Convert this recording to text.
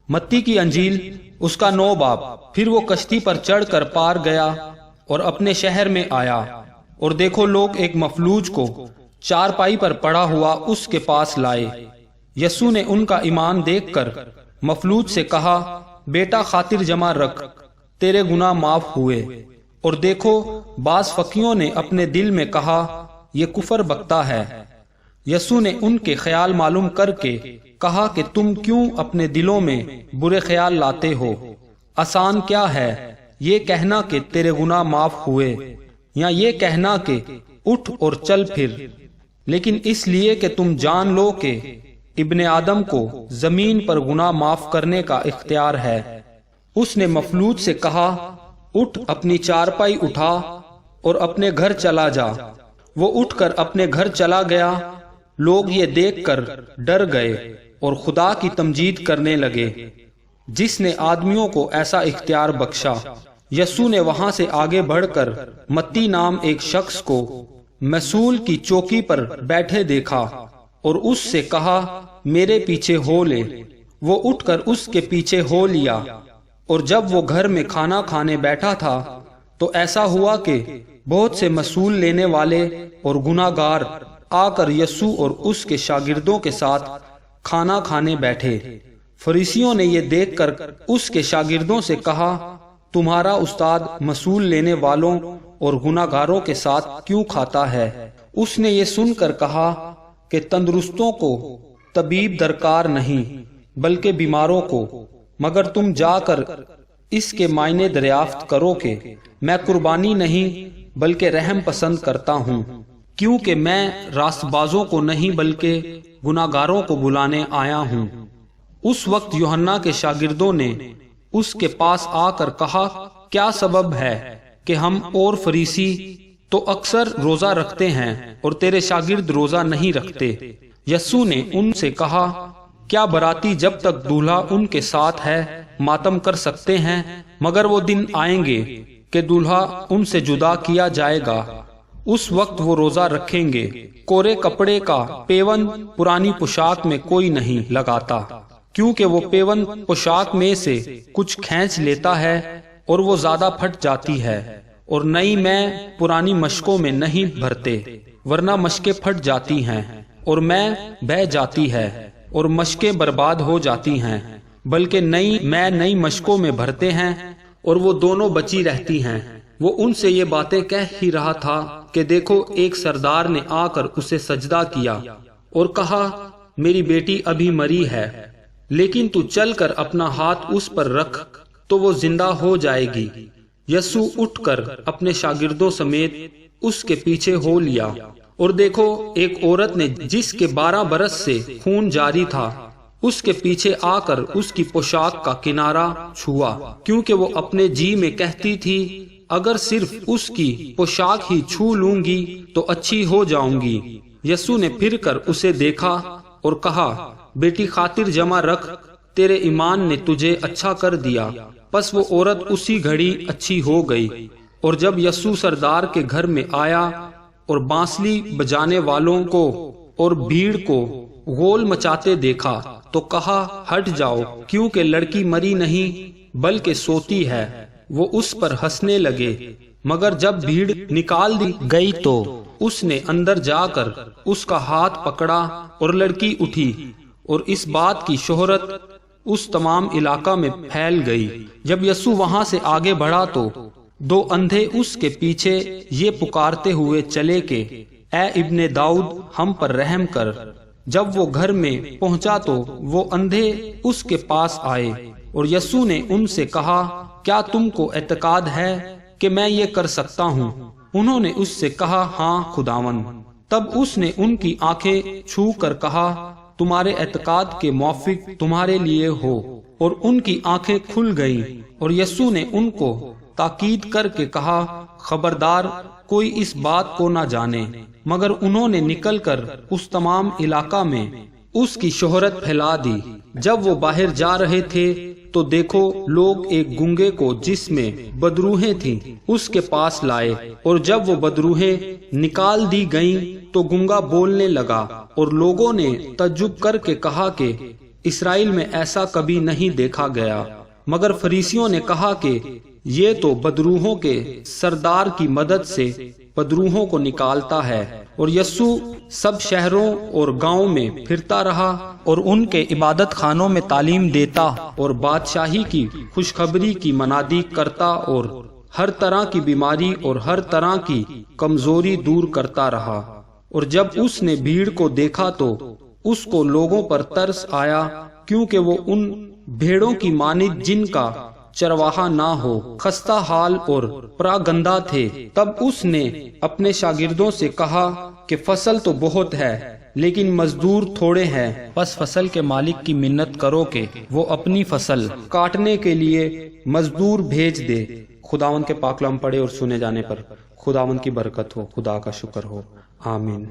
متی کی انجیل اس کا 9 باب۔ پھر وہ کشتی پر چڑھ کر پار گیا اور اپنے شہر میں آیا، اور دیکھو لوگ ایک مفلوج کو چارپائی پر پڑا ہوا اس کے پاس لائے۔ یسوع نے ان کا ایمان دیکھ کر مفلوج سے کہا، بیٹا خاطر جمع رکھ، تیرے گناہ معاف ہوئے۔ اور دیکھو بعض فقیوں نے اپنے دل میں کہا، یہ کفر بکتا ہے۔ یسوع نے ان کے خیال معلوم کر کے کہا کہ تم کیوں اپنے دلوں میں برے خیال لاتے ہو؟ آسان کیا ہے یہ کہنا کہ تیرے گناہ معاف ہوئے، یا یہ کہنا کہ اٹھ اور چل پھر؟ لیکن اس لیے کہ تم جان لو کہ ابن آدم کو زمین پر گناہ معاف کرنے کا اختیار ہے۔ اس نے مفلوج سے کہا، اٹھ اپنی چارپائی اٹھا اور اپنے گھر چلا جا۔ وہ اٹھ کر اپنے گھر چلا گیا۔ لوگ یہ دیکھ کر ڈر گئے اور خدا کی تمجید کرنے لگے جس نے آدمیوں کو ایسا اختیار بخشا۔ یسوع نے وہاں سے آگے بڑھ کر متی نام ایک شخص کو مسول کی چوکی پر بیٹھے دیکھا اور اس سے کہا، میرے پیچھے ہو لے۔ وہ اٹھ کر اس کے پیچھے ہو لیا، اور جب وہ گھر میں کھانا کھانے بیٹھا تھا تو ایسا ہوا کہ بہت سے مسول لینے والے اور گناہ گار آ کر یسوع اور اس کے شاگردوں کے ساتھ کھانا کھانے بیٹھے۔ فریسیوں نے یہ دیکھ کر اس کے شاگردوں سے کہا، تمہارا استاد مسول لینے والوں اور گناہ گاروں کے ساتھ کیوں کھاتا ہے؟ اس نے یہ سن کر کہا کہ تندرستوں کو طبیب درکار نہیں بلکہ بیماروں کو، مگر تم جا کر اس کے معنی دریافت کرو کہ میں قربانی نہیں بلکہ رحم پسند کرتا ہوں، کیونکہ میں راست بازوں کو نہیں بلکہ گناہ گاروں کو بلانے آیا ہوں۔ اس وقت یوحنا کے شاگردوں نے اس کے پاس آ کر کہا، کیا سبب ہے کہ ہم اور فریسی تو اکثر روزہ رکھتے ہیں اور تیرے شاگرد روزہ نہیں رکھتے؟ یسوع نے ان سے کہا، کیا براتی جب تک دولہا ان کے ساتھ ہے ماتم کر سکتے ہیں؟ مگر وہ دن آئیں گے کہ دولہا ان سے جدا کیا جائے گا، اس وقت وہ روزہ رکھیں گے۔ کورے کپڑے کا پیون پرانی پوشاک میں کوئی نہیں لگاتا، کیونکہ وہ پیون پوشاک میں سے کچھ کھینچ لیتا ہے اور وہ زیادہ پھٹ جاتی ہے، اور نئی میں پرانی مشکوں میں نہیں بھرتے، ورنہ مشکیں پھٹ جاتی ہیں اور میں بہہ جاتی ہے اور مشکیں برباد ہو جاتی ہیں، بلکہ نئی مشکوں میں بھرتے ہیں اور وہ دونوں بچی رہتی ہیں۔ وہ ان سے یہ باتیں کہہ ہی رہا تھا کہ دیکھو ایک سردار نے آ کر اسے سجدہ کیا اور کہا، میری بیٹی ابھی مری ہے، لیکن تو چل کر اپنا ہاتھ اس پر رکھ تو وہ زندہ ہو جائے گی۔ یسوع اٹھ کر اپنے شاگردوں سمیت اس کے پیچھے ہو لیا، اور دیکھو ایک عورت نے جس کے 12 برس سے خون جاری تھا اس کے پیچھے آ کر اس کی پوشاک کا کنارہ چھوا، کیونکہ وہ اپنے جی میں کہتی تھی، اگر صرف اس کی پوشاک ہی چھو لوں گی تو اچھی ہو جاؤں گی۔ یسوع نے پھر کر اسے دیکھا اور کہا، بیٹی خاطر جمع رکھ، تیرے ایمان نے تجھے اچھا کر دیا۔ پس وہ عورت اسی گھڑی اچھی ہو گئی۔ اور جب یسوع سردار کے گھر میں آیا اور بانسلی بجانے والوں کو اور بھیڑ کو غول مچاتے دیکھا تو کہا، ہٹ جاؤ، کیونکہ لڑکی مری نہیں بلکہ سوتی ہے۔ وہ اس پر ہنسنے لگے، مگر جب بھیڑ نکال دی گئی تو اس نے اندر جا کر اس کا ہاتھ پکڑا اور لڑکی اٹھی، اور اس بات کی شہرت اس تمام علاقہ میں پھیل گئی۔ جب یسوع وہاں سے آگے بڑھا تو 2 اندھے اس کے پیچھے یہ پکارتے ہوئے چلے کہ اے ابن داؤد ہم پر رحم کر۔ جب وہ گھر میں پہنچا تو وہ اندھے اس کے پاس آئے، اور یسوع نے ان سے کہا، کیا تم کو اعتقاد ہے کہ میں یہ کر سکتا ہوں؟ انہوں نے اس سے کہا، ہاں خداوند۔ تب اس نے ان کی آنکھیں چھو کر کہا، تمہارے اعتقاد کے موافق تمہارے لیے ہو، اور ان کی آنکھیں کھل گئیں۔ اور یسوع نے ان کو تاکید کر کے کہا، خبردار کوئی اس بات کو نہ جانے۔ مگر انہوں نے نکل کر اس تمام علاقہ میں اس کی شہرت پھیلا دی۔ جب وہ باہر جا رہے تھے تو دیکھو لوگ ایک گنگے کو جس میں بدروہیں تھیں اس کے پاس لائے، اور جب وہ بدروہیں نکال دی گئیں تو گنگا بولنے لگا، اور لوگوں نے تعجب کر کے کہا کہ اسرائیل میں ایسا کبھی نہیں دیکھا گیا۔ مگر فریسیوں نے کہا کہ یہ تو بدروحوں کے سردار کی مدد سے بدروحوں کو نکالتا ہے۔ اور یسوع سب شہروں اور گاؤں میں پھرتا رہا اور ان کے عبادت خانوں میں تعلیم دیتا اور بادشاہی کی خوشخبری کی منادی کرتا اور ہر طرح کی بیماری اور ہر طرح کی کمزوری دور کرتا رہا۔ اور جب اس نے بھیڑ کو دیکھا تو اس کو لوگوں پر ترس آیا، کیونکہ وہ ان بھیڑوں کی مانند جن کا چرواہا نہ ہو خستہ حال اور پراگندہ تھے۔ تب اس نے اپنے شاگردوں سے کہا کہ فصل تو بہت ہے لیکن مزدور تھوڑے ہیں، بس فصل کے مالک کی منت کرو کہ وہ اپنی فصل کاٹنے کے لیے مزدور بھیج دے۔ خداوند کے پاک کلام پڑھے اور سنے جانے پر خداوند کی برکت ہو، خدا کا شکر ہو، آمین۔